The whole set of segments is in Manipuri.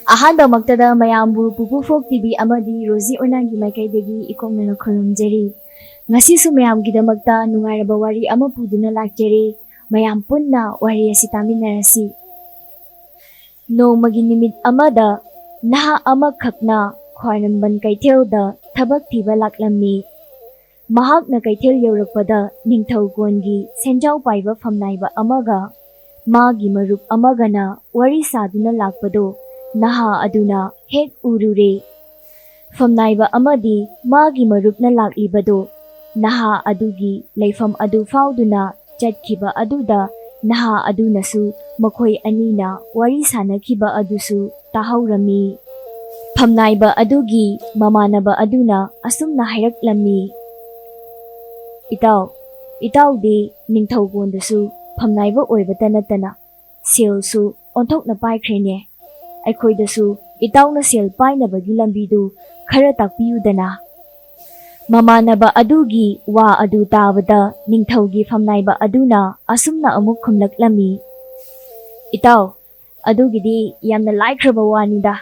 ꯑꯍꯥꯟꯕꯃꯛꯇꯗ ꯃꯌꯥꯝꯕꯨ ꯄꯨꯄꯨ ꯐꯣꯛ ꯇꯤꯚꯤ ꯑꯃꯗꯤ ꯔꯣꯖꯤ ꯑꯣꯔꯅꯥꯟꯒꯤ ꯃꯥꯏꯀꯩꯗꯒꯤ ꯏꯀꯣꯛꯅꯅ ꯈꯨꯔꯨꯝꯖꯔꯤ꯫ ꯉꯁꯤꯁꯨ ꯃꯌꯥꯝꯒꯤꯗꯃꯛꯇ ꯅꯨꯡꯉꯥꯏꯔꯕ ꯋꯥꯔꯤ ꯑꯃ ꯄꯨꯗꯨꯅ ꯂꯥꯛꯆꯔꯤ꯫ ꯃꯌꯥꯝ ꯄꯨꯟꯅ ꯋꯥꯔꯤ ꯑꯁꯤ ꯇꯥꯃꯤꯟꯅꯔꯁꯤ꯫ ꯅꯣꯡꯃꯒꯤ ꯅꯨꯃꯤꯠ ꯑꯃꯗ ꯅꯍꯥ ꯑꯃꯈꯛꯅ ꯈ꯭ꯋꯥꯏꯔꯝꯕꯟ ꯀꯩꯊꯦꯜꯗ ꯊꯕꯛ ꯊꯤꯕ ꯂꯥꯛꯂꯝꯃꯤ꯫ ꯃꯍꯥꯛꯅ ꯀꯩꯊꯦꯜ ꯌꯧꯔꯛꯄꯗ ꯅꯤꯡꯊꯧꯀꯣꯟꯒꯤ ꯁꯦꯟꯖꯥꯎ ꯄꯥꯏꯕ ꯐꯝꯅꯥꯏꯕ ꯑꯃꯒ ꯃꯥꯒꯤ ꯃꯔꯨꯞ ꯑꯃꯒꯅ ꯋꯥꯔꯤ ꯁꯥꯗꯨꯅ ꯂꯥꯛꯄꯗꯣ ꯅꯍꯥ ꯑꯗꯨꯅ ꯍꯦꯛ ꯎꯔꯨꯔꯦ꯫ ꯐꯝꯅꯥꯏꯕ ꯑꯃꯗꯤ ꯃꯥꯒꯤ ꯃꯔꯨꯞꯅ ꯂꯥꯛꯂꯤꯕꯗꯣ ꯅꯍꯥ ꯑꯗꯨꯒꯤ ꯂꯩꯐꯝ ꯑꯗꯨ ꯐꯥꯎꯗꯨꯅ ꯆꯠꯈꯤꯕ ꯑꯗꯨꯗ ꯅꯍꯥ ꯑꯗꯨꯅꯁꯨ ꯃꯈꯣꯏ ꯑꯅꯤꯅ ꯋꯥꯔꯤ ꯁꯥꯅꯈꯤꯕ ꯑꯗꯨꯁꯨ ꯇꯥꯍꯧꯔꯝꯃꯤ꯫ ꯐꯝꯅꯥꯏꯕ ꯑꯗꯨꯒꯤ ꯃꯃꯥꯟꯅꯕ ꯑꯗꯨꯅ ꯑꯁꯨꯝꯅ ꯍꯥꯏꯔꯛꯂꯝꯃꯤ, ꯏꯇꯥꯎꯗꯤ ꯅꯤꯡꯊꯧꯀꯣꯟꯗꯁꯨ ꯐꯝꯅꯥꯏꯕ ꯑꯣꯏꯕꯇ ꯅꯠꯇꯅ ꯁꯦꯜꯁꯨ ꯑꯣꯟꯊꯣꯛꯅ ꯄꯥꯏꯈ꯭ꯔꯦꯅꯦ꯫ ꯑꯩꯈꯣꯏꯗꯁꯨ ꯏꯇꯥꯎꯅ ꯁꯦꯜ ꯄꯥꯏꯅꯕꯒꯤ ꯂꯝꯕꯤꯗꯨ ꯈꯔ ꯇꯥꯛꯄꯤꯌꯨꯗꯅ꯫ ꯃꯃꯥꯟꯅꯕ ꯑꯗꯨꯒꯤ ꯋꯥ ꯑꯗꯨ ꯇꯥꯕꯗ ꯅꯤꯡꯊꯧꯒꯤ ꯐꯝꯅꯥꯏꯕ ꯑꯗꯨꯅ ꯑꯁꯨꯝꯅ ꯑꯃꯨꯛ ꯈꯨꯝꯂꯛꯂꯝꯃꯤ, ꯏꯇꯥꯎ, ꯑꯗꯨꯒꯤꯗꯤ ꯌꯥꯝꯅ ꯂꯥꯏꯈ꯭ꯔꯕ ꯋꯥꯅꯤꯗ꯫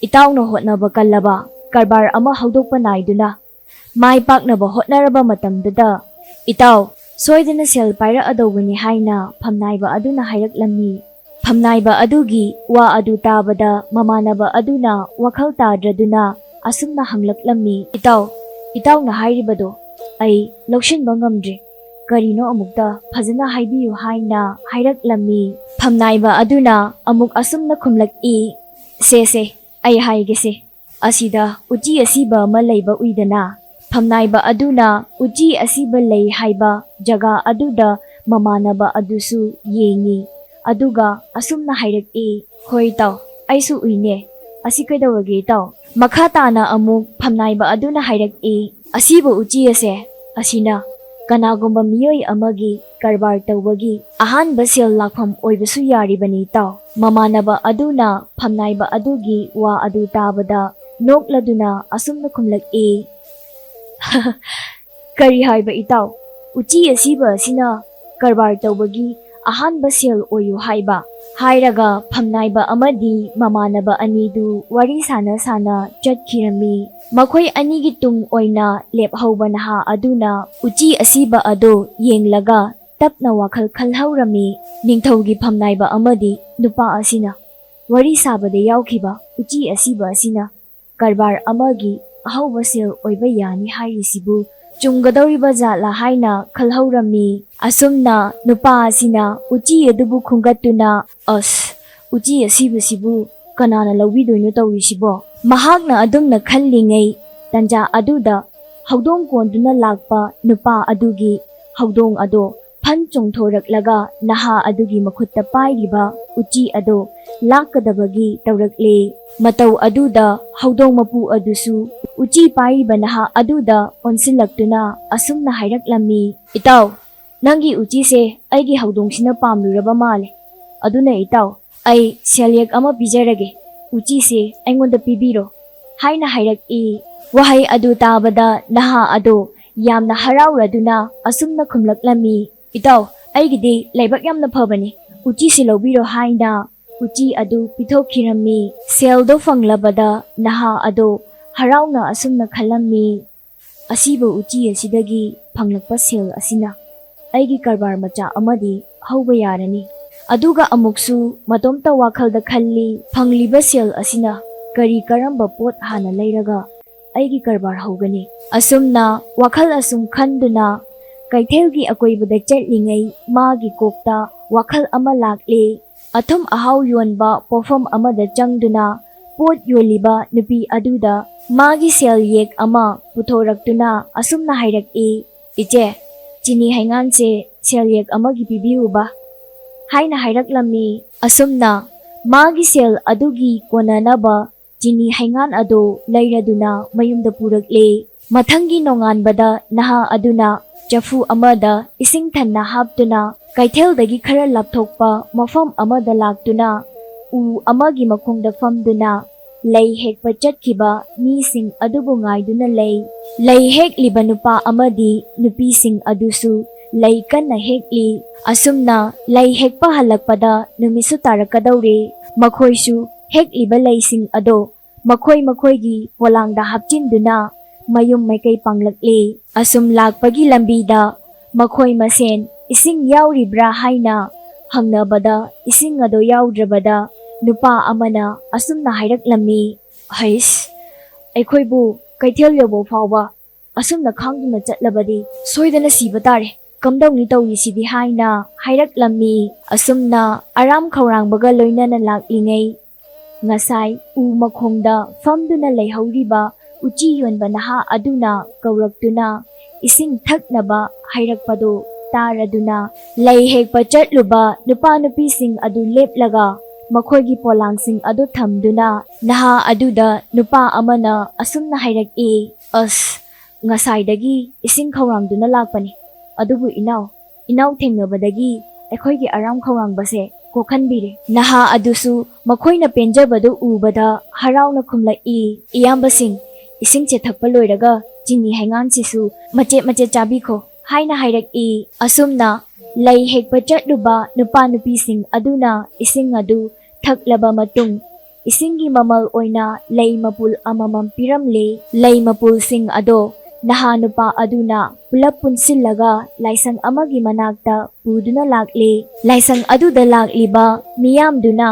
ꯏꯇꯥꯎꯅ ꯍꯣꯠꯅꯕ ꯀꯜꯂꯕ ꯀꯔꯕꯥꯔ ꯑꯃ ꯍꯧꯗꯣꯛꯄ ꯅꯥꯏꯗꯨꯅ ꯃꯥꯏ ꯄꯥꯛꯅꯕ ꯍꯣꯠꯅꯔꯕ ꯃꯇꯝꯗꯨꯗ ꯏꯇꯥꯎ ꯁꯣꯏꯗꯅ ꯁꯦꯜ ꯄꯥꯏꯔꯛꯑꯗꯧꯕꯅꯤ ꯍꯥꯏꯅ ꯐꯝꯅꯥꯏꯕ ꯑꯗꯨꯅ ꯍꯥꯏꯔꯛꯂꯝꯃꯤ꯫ ꯐꯝꯅꯥꯏꯕ ꯑꯗꯨꯒꯤ ꯋꯥ ꯑꯗꯨ ꯇꯥꯕꯗ ꯃꯃꯥꯟꯅꯕ ꯑꯗꯨꯅ ꯋꯥꯈꯜ ꯇꯥꯗ꯭ꯔꯗꯨꯅ ꯑꯁꯨꯝꯅ ꯍꯪꯂꯛꯂꯝꯃꯤ, ꯏꯇꯥꯎꯅ ꯍꯥꯏꯔꯤꯕꯗꯣ ꯑꯩ ꯂꯧꯁꯤꯟꯕ ꯉꯝꯗ꯭ꯔꯦ, ꯀꯔꯤꯅꯣ ꯑꯃꯨꯛꯇ ꯐꯖꯅ ꯍꯥꯏꯕꯤꯌꯨ ꯍꯥꯏꯅ ꯍꯥꯏꯔꯛꯂꯝꯃꯤ꯫ ꯐꯝꯅꯥꯏꯕ ꯑꯗꯨꯅ ꯑꯃꯨꯛ ꯑꯁꯨꯝꯅ ꯈꯨꯝꯂꯛꯏ, ꯁꯦ ꯑꯩ ꯍꯥꯏꯒꯦꯁꯦ, ꯑꯁꯤꯗ ꯎꯆꯤ ꯑꯁꯤꯕ ꯑꯃ ꯂꯩꯕ ꯎꯏꯗꯅ꯫ ꯐꯝꯅꯥꯏꯕ ꯑꯗꯨꯅ ꯎꯆꯤ ꯑꯁꯤꯕ ꯂꯩ ꯍꯥꯏꯕ ꯖꯒꯥ ꯑꯗꯨꯗ ꯃꯃꯥꯟꯅꯕ ꯑꯗꯨꯁꯨ ꯌꯦꯡꯉꯤ, ꯑꯗꯨꯒ ꯑꯁꯨꯝꯅ ꯍꯥꯏꯔꯛꯏ, ꯍꯣꯏ ꯏꯇꯥꯎ, ꯑꯩꯁꯨ ꯎꯏꯅꯦ, ꯑꯁꯤ ꯀꯩꯗꯧꯔꯒꯦ ꯏꯇꯥꯎ? ꯃꯈꯥ ꯇꯥꯅ ꯑꯃꯨꯛ ꯐꯝꯅꯥꯏꯕ ꯑꯗꯨꯅ ꯍꯥꯏꯔꯛꯏ, ꯑꯁꯤꯕ ꯎꯆꯤ ꯑꯁꯤꯅ ꯀꯅꯥꯒꯨꯝꯕ ꯃꯤꯑꯣꯏ ꯑꯃꯒꯤ ꯀꯔꯕꯥꯔ ꯇꯧꯕꯒꯤ ꯑꯍꯥꯟꯕ ꯁꯦꯜ ꯂꯥꯛꯐꯝ ꯑꯣꯏꯕꯁꯨ ꯌꯥꯔꯤꯕꯅꯤ ꯏꯇꯥꯎ꯫ ꯃꯃꯥꯟꯅꯕ ꯑꯗꯨꯅ ꯐꯝꯅꯥꯏꯕ ꯑꯗꯨꯒꯤ ꯋꯥ ꯑꯗꯨ ꯇꯥꯕꯗ ꯅꯣꯛꯂꯗꯨꯅ ꯑꯁꯨꯝꯅ ꯈꯨꯝꯂꯛꯏ, ꯀꯔꯤ ꯍꯥꯏꯕ ꯏꯇꯥꯎ? ꯎꯆꯤ ꯑꯁꯤꯕ ꯑꯁꯤꯅ ꯀꯔꯕꯥꯔ ꯇꯧꯕꯒꯤ ꯑꯍꯥꯟꯕ ꯁꯦꯜ ꯑꯣꯏꯌꯨ ꯍꯥꯏꯕ? ꯍꯥꯏꯔꯒ ꯐꯝꯅꯥꯏꯕ ꯑꯃꯗꯤ ꯃꯃꯥꯟꯅꯕ ꯑꯅꯤꯗꯨ ꯋꯥꯔꯤ ꯁꯥꯅ ꯆꯠꯈꯤꯔꯝꯃꯤ꯫ ꯃꯈꯣꯏ ꯑꯅꯤꯒꯤ ꯇꯨꯡ ꯑꯣꯏꯅ ꯂꯦꯞꯍꯧꯕ ꯅꯍꯥ ꯑꯗꯨꯅ ꯎꯆꯤ ꯑꯁꯤꯕ ꯑꯗꯣ ꯌꯦꯡꯂꯒ ꯇꯞꯅ ꯋꯥꯈꯜ ꯈꯜꯍꯧꯔꯝꯃꯤ꯫ ꯅꯤꯡꯊꯧꯒꯤ ꯐꯝꯅꯥꯏꯕ ꯑꯃꯗꯤ ꯅꯨꯄꯥ ꯑꯁꯤꯅ ꯋꯥꯔꯤ ꯁꯥꯕꯗ ꯌꯥꯎꯈꯤꯕ ꯎꯆꯤ ꯑꯁꯤꯕ ꯑꯁꯤꯅ ꯀꯔꯕꯥꯔ ꯑꯃꯒꯤ ꯑꯍꯧꯕ ꯁꯦꯜ ꯑꯣꯏꯕ ꯌꯥꯅꯤ ꯍꯥꯏꯔꯤꯁꯤꯕꯨ ꯆꯨꯝꯒꯗꯧꯔꯤꯕ ꯖꯥꯠꯂꯥ ꯍꯥꯏꯅ ꯈꯜꯍꯧꯔꯝꯃꯤ꯫ ꯑꯁꯨꯝꯅ ꯅꯨꯄꯥ ꯑꯁꯤꯅ ꯎꯆꯤ ꯑꯗꯨꯕꯨ ꯈꯨꯝꯒꯠꯇꯨꯅ, ꯎꯆꯤ ꯑꯁꯤꯕꯁꯤꯕꯨ ꯀꯅꯥꯅ ꯂꯧꯕꯤꯗꯣꯏꯅꯣ ꯇꯧꯔꯤꯁꯤꯕꯣ? ꯃꯍꯥꯛꯅ ꯑꯗꯨꯝꯅ ꯈꯜꯂꯤꯉꯩ ꯇꯟꯖꯥ ꯑꯗꯨꯗ ꯍꯧꯗꯣꯡ ꯀꯣꯟꯗꯨꯅ ꯂꯥꯛꯄ ꯅꯨꯄꯥ ꯑꯗꯨꯒꯤ ꯍꯧꯗꯣꯡ ꯑꯗꯣ ꯐꯟ ꯆꯣꯡꯊꯣꯔꯛꯂꯒ ꯅꯍꯥ ꯑꯗꯨꯒꯤ ꯃꯈꯨꯠꯇ ꯄꯥꯏꯔꯤꯕ ꯎꯆꯤ ꯑꯗꯣ ꯂꯥꯛꯀꯗꯕꯒꯤ ꯇꯧꯔꯛꯂꯦ꯫ ꯃꯇꯧ ꯑꯗꯨꯗ ꯍꯧꯗꯣꯡ ꯃꯄꯨ ꯑꯗꯨꯁꯨ ꯎꯆꯤ ꯄꯥꯏꯔꯤꯕ ꯅꯍꯥ ꯑꯗꯨꯗ ꯑꯣꯟꯁꯤꯜꯂꯛꯇꯨꯅ ꯑꯁꯨꯝꯅ ꯍꯥꯏꯔꯛꯂꯝꯃꯤ, ꯏꯇꯥꯎ, ꯅꯪꯒꯤ ꯎꯆꯤꯁꯦ ꯑꯩꯒꯤ ꯍꯧꯗꯣꯡꯁꯤꯅ ꯄꯥꯝꯂꯨꯔꯕ ꯃꯥꯜꯂꯦ, ꯑꯗꯨꯅ ꯏꯇꯥꯎ, ꯑꯩ ꯁꯦꯜꯌꯦꯛ ꯑꯃ ꯄꯤꯖꯔꯒꯦ, ꯎꯆꯤꯁꯦ ꯑꯩꯉꯣꯟꯗ ꯄꯤꯕꯤꯔꯣ ꯍꯥꯏꯅ ꯍꯥꯏꯔꯛꯏ꯫ ꯋꯥꯍꯩ ꯑꯗꯨ ꯇꯥꯕꯗ ꯅꯍꯥ ꯑꯗꯣ ꯌꯥꯝꯅ ꯍꯔꯥꯎꯔꯗꯨꯅ ꯑꯁꯨꯝꯅ ꯈꯨꯝꯂꯛꯂꯝꯃꯤ, ꯏꯇꯥꯎ, ꯑꯩꯒꯤꯗꯤ ꯂꯥꯏꯕꯛ ꯌꯥꯝꯅ ꯐꯕꯅꯤ, ꯎꯆꯤꯁꯦ ꯂꯧꯕꯤꯔꯣ ꯍꯥꯏꯅ ꯎꯆꯤ ꯑꯗꯨ ꯄꯤꯊꯣꯛꯈꯤꯔꯝꯃꯤ꯫ ꯁꯦꯜꯗꯣ ꯐꯪꯂꯕꯗ ꯅꯍꯥ ꯑꯗꯣ ꯍꯔꯥꯎꯅ ꯑꯁꯨꯝꯅ ꯈꯜꯂꯝꯃꯤ, ꯑꯁꯤꯕ ꯎꯆꯤ ꯑꯁꯤꯗꯒꯤ ꯐꯪꯂꯛꯄ ꯁꯦꯜ ꯑꯁꯤꯅ ꯑꯩꯒꯤ ꯀꯔꯕꯥꯔ ꯃꯆꯥ ꯑꯃꯗꯤ ꯍꯧꯕ ꯌꯥꯔꯅꯤ꯫ ꯑꯗꯨꯒ ꯑꯃꯨꯛꯁꯨ ꯃꯇꯣꯝꯇ ꯋꯥꯈꯜꯗ ꯈꯜꯂꯤ, ꯐꯪꯂꯤꯕ ꯁꯦꯜ ꯑꯁꯤꯅ ꯀꯔꯝꯕ ꯄꯣꯠ ꯍꯥꯟꯅ ꯂꯩꯔꯒ ꯑꯩꯒꯤ ꯀꯔꯕꯥꯔ ꯍꯧꯒꯅꯤ? ꯑꯁꯨꯝꯅ ꯋꯥꯈꯜ ꯑꯁꯨꯝ ꯈꯟꯗꯨꯅ ꯀꯩꯊꯦꯜꯒꯤ ꯑꯀꯣꯏꯕꯗ ꯆꯠꯂꯤꯉꯩ ꯃꯥꯒꯤ ꯀꯣꯛꯇ ꯋꯥꯈꯜ ꯑꯃ ꯂꯥꯛꯂꯦ꯫ ꯑꯊꯨꯝ ꯑꯍꯥꯎ ꯌꯣꯟꯕ ꯄꯣꯠꯐꯝ ꯑꯃꯗ ꯆꯪꯗꯨꯅ ꯄꯣꯠ ꯌꯣꯜꯂꯤꯕ ꯅꯨꯄꯤ ꯑꯗꯨꯗ ꯃꯥꯒꯤ ꯁꯦꯜ ꯌꯦꯛ ꯑꯃ ꯄꯨꯊꯣꯔꯛꯇꯨꯅ ꯑꯁꯨꯝꯅ ꯍꯥꯏꯔꯛꯏ, ꯏꯆꯦ, ꯆꯤꯅꯤ ꯍꯩꯉꯥꯟꯁꯦ ꯁꯦꯜ ꯌꯦꯛ ꯑꯃꯒꯤ ꯄꯤꯕꯤꯌꯨꯕ ꯍꯥꯏꯅ ꯍꯥꯏꯔꯛꯂꯝꯃꯤ꯫ ꯑꯁꯨꯝꯅ ꯃꯥꯒꯤ ꯁꯦꯜ ꯑꯗꯨꯒꯤ ꯀꯣꯟꯅꯅꯕ ꯆꯤꯅꯤ ꯍꯩꯉꯥꯟ ꯑꯗꯣ ꯂꯩꯔꯗꯨꯅ ꯃꯌꯨꯝꯗ ꯄꯨꯔꯛꯂꯦ꯫ ꯃꯊꯪꯒꯤ ꯅꯣꯡꯉꯥꯟꯕꯗ ꯅꯍꯥ ꯑꯗꯨꯅ ꯆꯐꯨ ꯑꯃꯗ ꯏꯁꯤꯡ ꯊꯟꯅ ꯍꯥꯞꯇꯨꯅ ꯀꯩꯊꯦꯜꯗꯒꯤ ꯈꯔ ꯂꯥꯞꯊꯣꯛꯄ ꯃꯐꯝ ꯑꯃꯗ ꯂꯥꯛꯇꯨꯅ ꯎ ꯑꯃꯒꯤ ꯃꯈꯣꯡꯗ ꯐꯝꯗꯨꯅ ꯂꯩ ꯍꯦꯛꯄ ꯆꯠꯈꯤꯕ ꯃꯤꯁꯤꯡ ꯑꯗꯨꯕꯨ ꯉꯥꯏꯗꯨꯅ ꯂꯩ꯫ ꯂꯩ ꯍꯦꯛꯂꯤꯕ ꯅꯨꯄꯥ ꯑꯃꯗꯤ ꯅꯨꯄꯤꯁꯤꯡ ꯑꯗꯨꯁꯨ ꯂꯩ ꯀꯟꯅ ꯍꯦꯛꯂꯤ꯫ ꯑꯁꯨꯝꯅ ꯂꯩ ꯍꯦꯛꯄ ꯍꯜꯂꯛꯄꯗ ꯅꯨꯃꯤꯠꯁꯨ ꯇꯥꯔꯛꯀꯗꯧꯔꯦ꯫ ꯃꯈꯣꯏꯁꯨ ꯍꯦꯛꯂꯤꯕ ꯂꯩꯁꯤꯡ ꯑꯗꯣ ꯃꯈꯣꯏꯒꯤ ꯄꯣꯂꯥꯡꯗ ꯍꯥꯞꯆꯤꯟꯗꯨꯅ ꯃꯌꯨꯝ ꯃꯩꯀꯩ ꯄꯥꯡꯂꯛꯂꯤ꯫ ꯑꯁꯨꯝ ꯂꯥꯛꯄꯒꯤ ꯂꯝꯕꯤꯗ ꯃꯈꯣꯏ ꯃꯁꯦꯟ ꯏꯁꯤꯡ ꯌꯥꯎꯔꯤꯕ꯭ꯔꯥ ꯍꯥꯏꯅ ꯍꯪꯅꯕꯗ ꯏꯁꯤꯡ ꯑꯗꯣ ꯌꯥꯎꯗ꯭ꯔꯕꯗ ꯅꯨꯄꯥ ꯑꯃꯅ ꯑꯁꯨꯝꯅ ꯍꯥꯏꯔꯛꯂꯝꯃꯤ, "ꯍꯩꯁ, ꯑꯩꯈꯣꯏꯕꯨ ꯀꯩꯊꯦꯜ ꯌꯧꯕ ꯐꯥꯎꯕ ꯑꯁꯨꯝꯅ ꯈꯥꯡꯗꯨꯅ ꯆꯠꯂꯕꯗꯤ ꯁꯣꯏꯗꯅ ꯁꯤꯕ ꯇꯥꯔꯦ꯫ ꯀꯝꯗꯧꯅꯤ ꯇꯧꯔꯤꯁꯤꯗꯤ" ꯍꯥꯏꯅ ꯍꯥꯏꯔꯛꯂꯝꯃꯤ꯫ ꯑꯁꯨꯝꯅ ꯑꯔꯥꯝ ꯈꯧꯔꯥꯡꯕꯒ ꯂꯣꯏꯅꯅ ꯂꯥꯛꯂꯤꯉꯩ ꯉꯁꯥꯏ ꯎ ꯃꯈꯣꯡꯗ ꯐꯝꯗꯨꯅ ꯂꯩꯍꯧꯔꯤꯕ ꯎꯆꯤ ꯌꯣꯟꯕ ꯅꯍꯥ ꯑꯗꯨꯅ ꯀꯧꯔꯛꯇꯨꯅ ꯏꯁꯤꯡ ꯊꯛꯅꯕ ꯍꯥꯏꯔꯛꯄꯗꯨ ꯇꯥꯔꯗꯨꯅ ꯂꯩ ꯍꯦꯛꯄ ꯆꯠꯂꯨꯕ ꯅꯨꯄꯥ ꯅꯨꯄꯤꯁꯤꯡ ꯑꯗꯨ ꯂꯦꯞꯂꯒ ꯃꯈꯣꯏꯒꯤ ꯄꯣꯂꯥꯡꯁꯤꯡ ꯑꯗꯨ ꯊꯝꯗꯨꯅ ꯅꯍꯥ ꯑꯗꯨꯗ ꯅꯨꯄꯥ ꯑꯃꯅ ꯑꯁꯨꯝꯅ ꯍꯥꯏꯔꯛꯏ, "ꯑꯁ, ꯉꯁꯥꯏꯗꯒꯤ ꯏꯁꯤꯡ ꯈꯧꯔꯥꯡꯗꯨꯅ ꯂꯥꯛꯄꯅꯤ, ꯑꯗꯨꯕꯨ ꯏꯅꯥꯎ ꯊꯦꯡꯅꯕꯗꯒꯤ ꯑꯩꯈꯣꯏꯒꯤ ꯑꯔꯥꯝ ꯈꯧꯔꯥꯡꯕꯁꯦ ꯀꯣꯛꯍꯟꯕꯤꯔꯦ"꯫ ꯅꯍꯥ ꯑꯗꯨꯁꯨ ꯃꯈꯣꯏꯅ ꯄꯦꯟꯖꯕꯗꯨ ꯎꯕꯗ ꯍꯔꯥꯎꯅ ꯈꯨꯝꯂꯛꯏ, "ꯏꯌꯥꯝꯕꯁꯤꯡ, ꯏꯁꯤꯡꯁꯦ ꯊꯛꯄ ꯂꯣꯏꯔꯒ ꯆꯤꯅꯤ ꯍꯩꯉꯥꯟꯁꯤꯁꯨ ꯃꯆꯦꯠ ꯃꯆꯦꯠ ꯆꯥꯕꯤꯈꯣ" ꯍꯥꯏꯅ ꯍꯥꯏꯔꯛꯏ꯫ ꯑꯁꯨꯝꯅ ꯂꯩ ꯍꯦꯛꯄ ꯆꯠꯂꯨꯕ ꯅꯨꯄꯥ ꯅꯨꯄꯤꯁꯤꯡ ꯑꯗꯨꯅ ꯏꯁꯤꯡ ꯑꯗꯨ ꯊꯛꯂꯕ ꯃꯇꯨꯡ ꯏꯁꯤꯡꯒꯤ ꯃꯃꯜ ꯑꯣꯏꯅ ꯂꯩ ꯃꯄꯨꯜ ꯑꯃꯃꯝ ꯄꯤꯔꯝꯂꯦ꯫ ꯂꯩ ꯃꯄꯨꯜꯁꯤꯡ ꯑꯗꯣ ꯅꯍꯥ ꯅꯨꯄꯥ ꯑꯗꯨꯅ ꯄꯨꯂꯞ ꯄꯨꯟꯁꯤꯜꯂꯒ ꯂꯥꯏꯁꯪ ꯑꯃꯒꯤ ꯃꯅꯥꯛꯇ ꯄꯨꯗꯨꯅ ꯂꯥꯛꯂꯦ꯫ ꯂꯥꯏꯁꯪ ꯑꯗꯨꯗ ꯂꯥꯛꯂꯤꯕ ꯃꯤꯌꯥꯝꯗꯨꯅ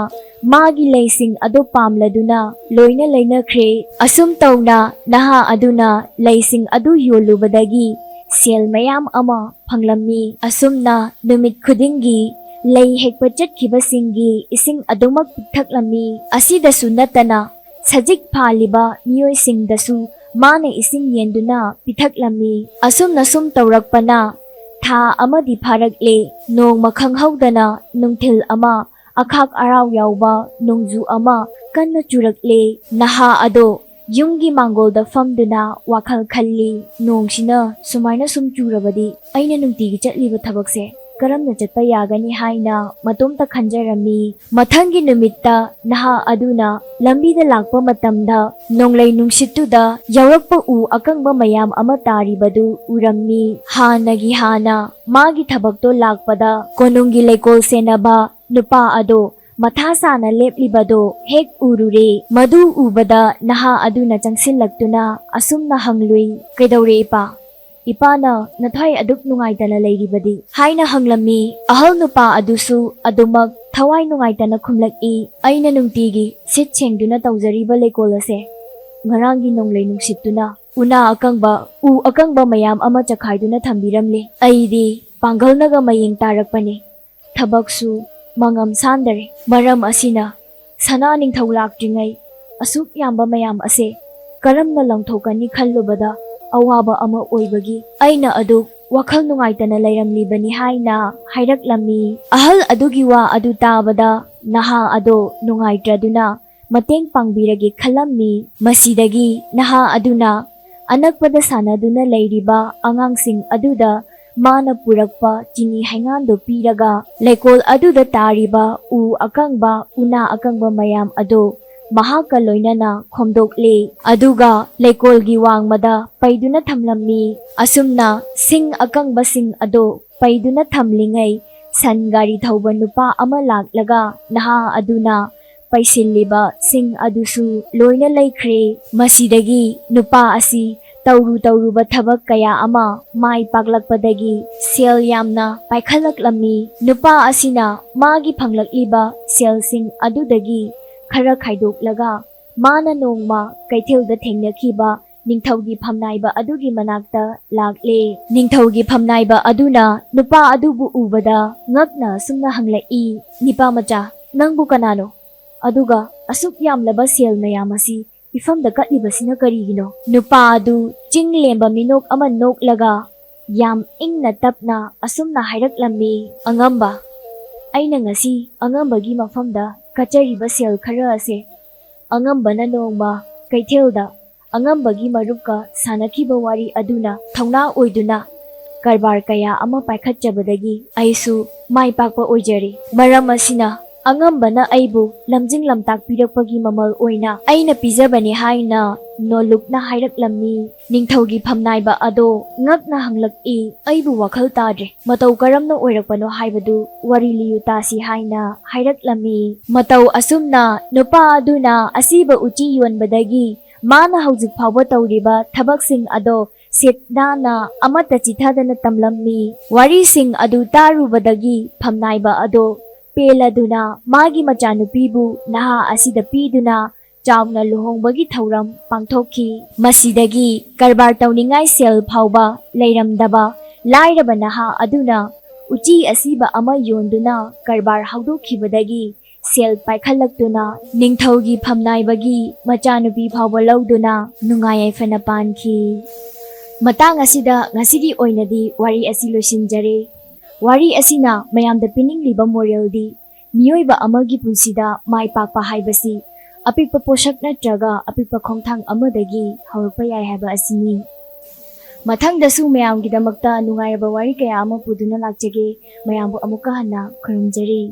ꯃꯥꯒꯤ ꯂꯩꯁꯤꯡ ꯑꯗꯨ ꯄꯥꯝꯂꯗꯨꯅ ꯂꯣꯏꯅ ꯂꯩꯅꯈ꯭ꯔꯦ꯫ ꯑꯁꯨꯝ ꯇꯧꯅ ꯅꯍꯥ ꯑꯗꯨꯅ ꯂꯩꯁꯤꯡ ꯑꯗꯨ ꯌꯣꯜꯂꯨꯕꯗꯒꯤ ꯁꯦꯜ ꯃꯌꯥꯝ ꯑꯃ ꯐꯪꯂꯝꯃꯤ꯫ ꯑꯁꯨꯝꯅ ꯅꯨꯃꯤꯠ ꯈꯨꯗꯤꯡꯒꯤ ꯂꯩ ꯍꯦꯛꯄ ꯆꯠꯈꯤꯕꯁꯤꯡꯒꯤ ꯏꯁꯤꯡ ꯑꯗꯨꯃꯛ ꯄꯤꯊꯛꯂꯝꯃꯤ꯫ ꯑꯁꯤꯗꯁꯨ ꯅꯠꯇꯅ ꯁꯖꯤꯛ ꯐꯥꯜꯂꯤꯕ ꯃꯤꯑꯣꯏꯁꯤꯡꯗꯁꯨ ꯃꯥꯅ ꯏꯁꯤꯡ ꯌꯦꯟꯗꯨꯅ ꯄꯤꯊꯛꯂꯝꯃꯤ꯫ ꯑꯁꯨꯝꯅ ꯁꯨꯝ ꯇꯧꯔꯛꯄꯅ ꯊꯥ ꯑꯃꯗꯤ ꯐꯥꯔꯛꯂꯦ꯫ ꯅꯣꯡꯃ ꯈꯪꯍꯧꯗꯅ ꯅꯨꯡꯊꯤꯜ ꯑꯃ ꯑꯈꯥꯛ ꯑꯔꯥꯎ ꯌꯥꯎꯕ ꯅꯣꯡꯖꯨ ꯑꯃ ꯀꯟꯅ ꯆꯨꯔꯛꯂꯦ꯫ ꯅꯍꯥ ꯑꯗꯣ ꯌꯨꯝꯒꯤ ꯃꯥꯡꯒꯣꯜꯗ ꯐꯝꯗꯨꯅ ꯋꯥꯈꯜ ꯈꯜꯂꯤ, "ꯅꯣꯡꯁꯤꯅ ꯁꯨꯃꯥꯏꯅ ꯁꯨꯝ ꯆꯨꯔꯕꯗꯤ ꯑꯩꯅ ꯅꯨꯡꯇꯤꯒꯤ ꯆꯠꯂꯤꯕ ꯊꯕꯛꯁꯦ ꯀꯔꯝꯅ ꯆꯠꯄ ꯌꯥꯒꯅꯤ" ꯍꯥꯏꯅ ꯃꯇꯣꯝꯇ ꯈꯟꯖꯔꯝꯃꯤ꯫ ꯃꯊꯪꯒꯤ ꯅꯨꯃꯤꯠꯇ ꯅꯍꯥ ꯑꯗꯨꯅ ꯂꯝꯕꯤꯗ ꯂꯥꯛꯄ ꯃꯇꯝꯗ ꯅꯣꯡꯂꯩ ꯅꯨꯡꯁꯤꯠꯇꯨꯗ ꯌꯥꯎꯔꯛꯄ ꯎ ꯑꯀꯪꯕ ꯃꯌꯥꯝ ꯑꯃ ꯇꯥꯔꯤꯕꯗꯨ ꯎꯔꯝꯃꯤ꯫ ꯍꯥꯟꯅꯒꯤ ꯍꯥꯟꯅ ꯃꯥꯒꯤ ꯊꯕꯛꯇꯣ ꯂꯥꯛꯄꯗ ꯀꯣꯅꯨꯡꯒꯤ ꯂꯩꯀꯣꯜ ꯁꯦꯟꯅꯕ ꯅꯨꯄꯥ ꯑꯗꯣ ꯃꯊꯥ ꯁꯥꯅ ꯂꯦꯞꯂꯤꯕꯗꯣ ꯍꯦꯛ ꯎꯔꯨꯔꯦ꯫ ꯃꯗꯨ ꯎꯕꯗ ꯅꯍꯥ ꯑꯗꯨꯅ ꯆꯪꯁꯤꯜꯂꯛꯇꯨꯅ ꯑꯁꯨꯝꯅ ꯍꯪꯂꯨꯏ, "ꯀꯩꯗꯧꯔꯦ ꯏꯄꯥ? ꯏꯄꯥꯅ ꯅꯊ꯭ꯋꯥꯏ ꯑꯗꯨꯛ ꯅꯨꯡꯉꯥꯏꯇꯅ ꯂꯩꯔꯤꯕꯗꯤ?" ꯍꯥꯏꯅ ꯍꯪꯂꯝꯃꯤ꯫ ꯑꯍꯜ ꯅꯨꯄꯥ ꯑꯗꯨꯁꯨ ꯑꯗꯨꯃꯛ ꯊꯋꯥꯏ ꯅꯨꯡꯉꯥꯏꯇꯅ ꯈꯨꯝꯂꯛꯏ, "ꯑꯩꯅ ꯅꯨꯡꯇꯤꯒꯤ ꯁꯤꯠ ꯁꯦꯡꯗꯨꯅ ꯇꯧꯖꯔꯤꯕ ꯂꯩꯀꯣꯜ ꯑꯁꯦ ꯉꯔꯥꯡꯒꯤ ꯅꯣꯡꯂꯩ ꯅꯨꯡꯁꯤꯠꯇꯨꯅ ꯎ ꯑꯀꯪꯕ ꯃꯌꯥꯝ ꯑꯃ ꯆꯈꯥꯏꯗꯨꯅ ꯊꯝꯕꯤꯔꯝꯂꯦ꯫ ꯑꯩꯗꯤ ꯄꯥꯡꯒꯜꯅꯒ ꯃꯌꯦꯡ ꯇꯥꯔꯛꯄꯅꯦ, ꯊꯕꯛꯁꯨ ꯃꯉꯝ ꯁꯥꯟꯗꯔꯦ꯫ ꯃꯔꯝ ꯑꯁꯤꯅ ꯁꯅꯥ ꯅꯤꯡꯊꯧ ꯂꯥꯛꯇ꯭ꯔꯤꯉꯩ ꯑꯁꯨꯛ ꯌꯥꯝꯕ ꯃꯌꯥꯝ ꯑꯁꯦ ꯀꯔꯝꯅ ꯂꯪꯊꯣꯛꯀꯅꯤ ꯈꯜꯂꯨꯕꯗ ꯑꯋꯥꯕ ꯑꯃ ꯑꯣꯏꯕꯒꯤ ꯑꯩꯅ ꯑꯗꯨꯛ ꯋꯥꯈꯜ ꯅꯨꯡꯉꯥꯏꯇꯅ ꯂꯩꯔꯝꯂꯤꯕꯅꯤ" ꯍꯥꯏꯅ ꯍꯥꯏꯔꯛꯂꯝꯃꯤ꯫ ꯑꯍꯜ ꯑꯗꯨꯒꯤ ꯋꯥ ꯑꯗꯨ ꯇꯥꯕꯗ ꯅꯍꯥ ꯑꯗꯣ ꯅꯨꯡꯉꯥꯏꯇ꯭ꯔꯗꯨꯅ ꯃꯇꯦꯡ ꯄꯥꯡꯕꯤꯔꯒꯦ ꯈꯜꯂꯝꯃꯤ꯫ ꯃꯁꯤꯗꯒꯤ ꯅꯍꯥ ꯑꯗꯨꯅ ꯑꯅꯛꯄꯗ ꯁꯥꯟꯅꯗꯨꯅ ꯂꯩꯔꯤꯕ ꯑꯉꯥꯡꯁꯤꯡ ꯑꯗꯨꯗ ꯃꯥꯅ ꯄꯨꯔꯛꯄ ꯆꯤꯅꯤ ꯍꯩꯉꯥꯟꯗꯣ ꯄꯤꯔꯒ ꯂꯩꯀꯣꯜ ꯑꯗꯨꯗ ꯇꯥꯔꯤꯕ ꯎꯅꯥ ꯑꯀꯪꯕ ꯃꯌꯥꯝ ꯑꯗꯣ ꯃꯍꯥꯛꯀ ꯂꯣꯏꯅꯅ ꯈꯣꯝꯗꯣꯛꯂꯦ꯫ ꯑꯗꯨꯒ ꯂꯩꯀꯣꯜꯒꯤ ꯋꯥꯡꯃꯗ ꯄꯩꯗꯨꯅ ꯊꯝꯂꯝꯃꯤ꯫ ꯑꯁꯨꯝꯅ ꯁꯤꯡ ꯑꯀꯪꯕꯁꯤꯡ ꯑꯗꯣ ꯄꯩꯗꯨꯅ ꯊꯝꯂꯤꯉꯩ ꯁꯟ ꯒꯥꯔꯤ ꯊꯧꯕ ꯅꯨꯄꯥ ꯑꯃ ꯂꯥꯛꯂꯒ ꯅꯍꯥ ꯑꯗꯨꯅ ꯄꯩꯁꯤꯜꯂꯤꯕ ꯁꯤꯡ ꯑꯗꯨꯁꯨ ꯂꯣꯏꯅ ꯂꯩꯈ꯭ꯔꯦ꯫ ꯃꯁꯤꯗꯒꯤ ꯅꯨꯄꯥ ꯑꯁꯤ ꯇꯧꯔꯨꯕ ꯊꯕꯛ ꯀꯌꯥ ꯑꯃ ꯃꯥꯏ ꯄꯥꯛꯂꯛꯄꯗꯒꯤ ꯁꯦꯜ ꯌꯥꯝꯅ ꯄꯥꯏꯈꯠꯂꯛꯂꯝꯃꯤ꯫ ꯅꯨꯄꯥ ꯑꯁꯤꯅ ꯃꯥꯒꯤ ꯐꯪꯂꯛꯂꯤꯕ ꯁꯦꯜꯁꯤꯡ ꯑꯗꯨꯗꯒꯤ ꯈꯔ ꯈꯥꯏꯗꯣꯛꯂꯒ ꯃꯥꯅ ꯅꯣꯡꯃ ꯀꯩꯊꯦꯜꯗ ꯊꯦꯡꯅꯈꯤꯕ ꯅꯤꯡꯊꯧꯒꯤ ꯐꯝꯅꯥꯏꯕ ꯑꯗꯨꯒꯤ ꯃꯅꯥꯛꯇ ꯂꯥꯛꯂꯦ꯫ ꯅꯤꯡꯊꯧꯒꯤ ꯐꯝꯅꯥꯏꯕ ꯑꯗꯨꯅ ꯅꯨꯄꯥ ꯑꯗꯨꯕꯨ ꯎꯕꯗ ꯉꯛꯅ ꯑꯁꯨꯝꯅ ꯍꯪꯂꯛꯏ, "ꯅꯤꯄꯥꯃꯆꯥ, ꯅꯪꯕꯨ ꯀꯅꯥꯅꯣ? ꯑꯗꯨꯒ ꯑꯁꯨꯛ ꯌꯥꯝꯂꯕ ꯁꯦꯜ ꯃꯌꯥꯝ ꯑꯁꯤ ꯏꯐꯝꯗ ꯀꯠꯂꯤꯕꯁꯤꯅ ꯀꯔꯤꯒꯤꯅꯣ?" ꯅꯨꯄꯥ ꯑꯗꯨ ꯆꯤꯡ ꯂꯦꯝꯕ ꯃꯤꯅꯣꯛ ꯑꯃ ꯅꯣꯛꯂꯒ ꯌꯥꯝ ꯏꯪꯅ ꯇꯞꯅ ꯑꯁꯨꯝꯅ ꯍꯥꯏꯔꯛꯂꯝꯃꯤ, "ꯑꯉꯝꯕ, ꯑꯩꯅ ꯉꯁꯤ ꯑꯉꯝꯕꯒꯤ ꯃꯐꯝꯗ ꯀꯠꯆꯔꯤꯕ ꯁꯦꯜ ꯈꯔ ꯑꯁꯦ ꯑꯉꯝꯕꯅ ꯅꯣꯡꯃ ꯀꯩꯊꯦꯜꯗ ꯑꯉꯝꯕꯒꯤ ꯃꯔꯨꯞꯀ ꯁꯥꯟꯅꯈꯤꯕ ꯋꯥꯔꯤ ꯑꯗꯨꯅ ꯊꯧꯅꯥ ꯑꯣꯏꯗꯨꯅ ꯀꯔꯕꯥꯔ ꯀꯌꯥ ꯑꯃ ꯄꯥꯏꯈꯠꯆꯕꯗꯒꯤ ꯑꯩꯁꯨ ꯃꯥꯏ ꯄꯥꯛꯄ ꯑꯣꯏꯖꯔꯦ꯫ ꯃꯔꯝ ꯑꯁꯤꯅ ꯑꯉꯝꯕꯅ ꯑꯩꯕꯨ ꯂꯝꯖꯤꯡ ꯂꯝꯇꯥꯛꯄꯤꯔꯛꯄꯒꯤ ꯃꯃꯜ ꯑꯣꯏꯅ ꯑꯩꯅ ꯄꯤꯖꯕꯅꯤ ꯍꯥꯏꯅ ꯅꯣꯂꯨꯛꯅ ꯍꯥꯏꯔꯛꯂꯝꯃꯤ꯫ ꯅꯤꯡꯊꯧꯒꯤ ꯐꯝꯅꯥꯏꯕ ꯑꯗꯣ ꯉꯛꯅ ꯍꯪꯂꯛꯏ꯫ ꯑꯩꯕꯨ ꯋꯥꯈꯜ ꯇꯥꯗ꯭ꯔꯦ, ꯃꯇꯧ ꯀꯔꯝꯅ ꯑꯣꯏꯔꯛꯄꯅꯣ ꯍꯥꯏꯕꯗꯨ ꯋꯥꯔꯤ ꯂꯤꯌꯨ ꯇꯥꯁꯤ ꯍꯥꯏꯅ ꯍꯥꯏꯔꯛꯂꯝꯃꯤ꯫ ꯃꯇꯧ ꯑꯁꯨꯝꯅ ꯅꯨꯄꯥ ꯑꯗꯨꯅ ꯑꯁꯤꯕ ꯎꯆꯤ ꯌꯣꯟꯕꯗꯒꯤ ꯃꯥꯅ ꯍꯧꯖꯤꯛ ꯐꯥꯎꯕ ꯇꯧꯔꯤꯕ ꯊꯕꯛꯁꯤꯡ ꯑꯗꯣ ꯁꯤꯠ ꯅꯥꯟꯅ ꯑꯃꯠꯇ ꯆꯤꯊꯗꯅ ꯇꯝꯂꯝꯃꯤ꯫ ꯋꯥꯔꯤꯁꯤꯡ ꯑꯗꯨ ꯇꯥꯔꯨꯕꯗꯒꯤ ꯐꯝꯅꯥꯏꯕ ꯑꯗꯣ ꯄꯦꯜꯂꯗꯨꯅ ꯃꯥꯒꯤ ꯃꯆꯥꯅꯨꯄꯤꯕꯨ ꯅꯍꯥ ꯑꯁꯤꯗ ꯄꯤꯗꯨꯅ ꯆꯥꯎꯅ ꯂꯨꯍꯣꯡꯕꯒꯤ ꯊꯧꯔꯝ ꯄꯥꯡꯊꯣꯛꯈꯤ꯫ ꯃꯁꯤꯗꯒꯤ ꯀꯔꯕꯥꯔ ꯇꯧꯅꯤꯡꯉꯥꯏ ꯁꯦꯜ ꯐꯥꯎꯕ ꯂꯩꯔꯝꯗꯕ ꯂꯥꯏꯔꯕ ꯅꯍꯥ ꯑꯗꯨꯅ ꯎꯆꯤ ꯑꯁꯤꯕ ꯑꯃ ꯌꯣꯟꯗꯨꯅ ꯀꯔꯕꯥꯔ ꯍꯧꯗꯣꯛꯈꯤꯕꯗꯒꯤ ꯁꯦꯜ ꯄꯥꯏꯈꯠꯂꯛꯇꯨꯅ ꯅꯤꯡꯊꯧꯒꯤ ꯐꯝꯅꯥꯏꯕꯒꯤ ꯃꯆꯥꯅꯨꯄꯤ ꯐꯥꯎꯕ ꯂꯧꯗꯨꯅ ꯅꯨꯡꯉꯥꯏ ꯌꯥꯏꯐꯅ ꯄꯥꯟꯈꯤ꯫ ꯃꯇꯥꯡ ꯑꯁꯤꯗ ꯉꯁꯤꯒꯤ ꯑꯣꯏꯅꯗꯤ ꯋꯥꯔꯤ ꯑꯁꯤ ꯂꯣꯏꯁꯤꯟꯖꯔꯦ꯫ ꯋꯥꯔꯤ ꯑꯁꯤꯅ ꯃꯌꯥꯝꯗ ꯄꯤꯅꯤꯡꯂꯤꯕ ꯃꯣꯔꯦꯜꯗꯤ ꯃꯤꯑꯣꯏꯕ ꯑꯃꯒꯤ ꯄꯨꯟꯁꯤꯗ ꯃꯥꯏ ꯄꯥꯛꯄ ꯍꯥꯏꯕꯁꯤ ꯑꯄꯤꯛꯄ ꯄꯣꯠꯁꯛ ꯅꯠꯇ꯭ꯔꯒ ꯑꯄꯤꯛꯄ ꯈꯣꯡꯊꯥꯡ ꯑꯃꯗꯒꯤ ꯍꯧꯔꯛꯄ ꯌꯥꯏ ꯍꯥꯏꯕ ꯑꯁꯤꯅꯤ꯫ ꯃꯊꯪꯗꯁꯨ ꯃꯌꯥꯝꯒꯤꯗꯃꯛꯇ ꯅꯨꯡꯉꯥꯏꯔꯕ ꯋꯥꯔꯤ ꯀꯌꯥ ꯑꯃ ꯄꯨꯗꯨꯅ ꯂꯥꯛꯆꯒꯦ꯫ ꯃꯌꯥꯝꯕꯨ ꯑꯃꯨꯛꯀ ꯍꯟꯅ ꯈꯨꯔꯨꯝꯖꯔꯤ꯫